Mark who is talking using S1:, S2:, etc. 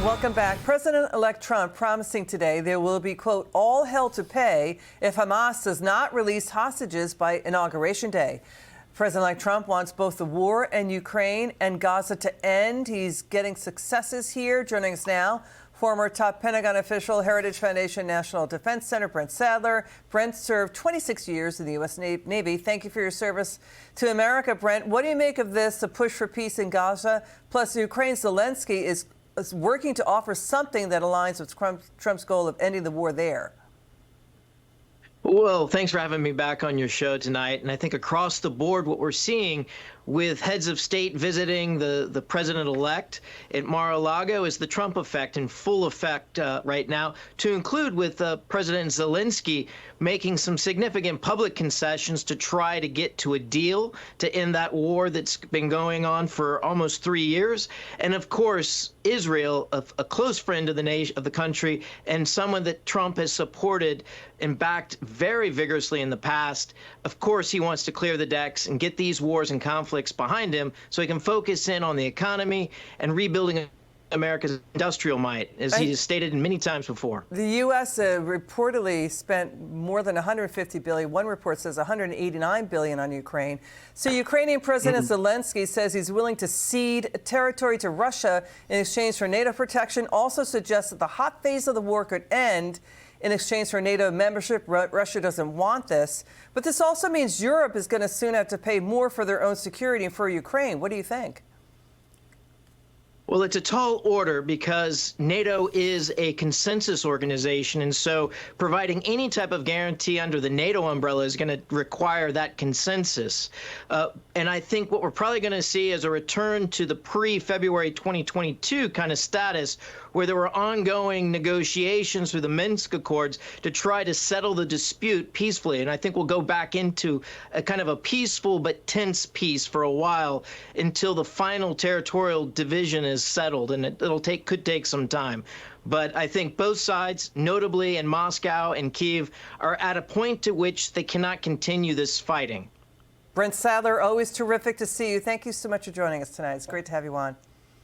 S1: Welcome back. President-elect Trump promising today there will be, quote, all hell to pay if Hamas does not release hostages by Inauguration Day. President-elect Trump wants both the war in Ukraine and Gaza to end. He's getting successes here. Joining us now, former top Pentagon official, Heritage Foundation National Defense Center, Brent Sadler. Brent served 26 years in the U.S. Navy. Thank you for your service to America, Brent. What do you make of this, the push for peace in Gaza? Plus, Ukraine's Zelenskyy is working to offer something that aligns with Trump's goal of ending the war there.
S2: Well, thanks for having me back on your show tonight. And I think across the board, what we're seeing with heads of state visiting the president-elect at Mar-a-Lago is the Trump effect in full effect right now, to include with President Zelenskyy making some significant public concessions to try to get to a deal to end that war that's been going on for almost 3 years. And of course, Israel, a close friend of the nation, of the country, and someone that Trump has supported and backed very vigorously in the past. Of course, he wants to clear the decks and get these wars and conflicts behind him so he can focus in on the economy and rebuilding America's industrial might, as he has stated many times before.
S1: The U.S. Reportedly spent more than $150 billion. One report says $189 billion on Ukraine. So Ukrainian President Zelenskyy says he's willing to cede territory to Russia in exchange for NATO protection. Also suggests that the hot phase of the war could end in exchange for NATO membership. Russia doesn't want this. But this also means Europe is going to soon have to pay more for their own security and for Ukraine. What do you think?
S2: Well, it's a tall order because NATO is a consensus organization, and so providing any type of guarantee under the NATO umbrella is going to require that consensus. And I think what we're probably going to see is a return to the pre-February 2022 kind of status, where there were ongoing negotiations through the Minsk Accords to try to settle the dispute peacefully. And I think we'll go back into a kind of a peaceful but tense peace for a while until the final territorial division is settled, and could take some time. But I think both sides, notably in Moscow and Kyiv, are at a point to which they cannot continue this fighting.
S1: Brent Sadler, always terrific to see you. Thank you so much for joining us tonight. It's great to have you on.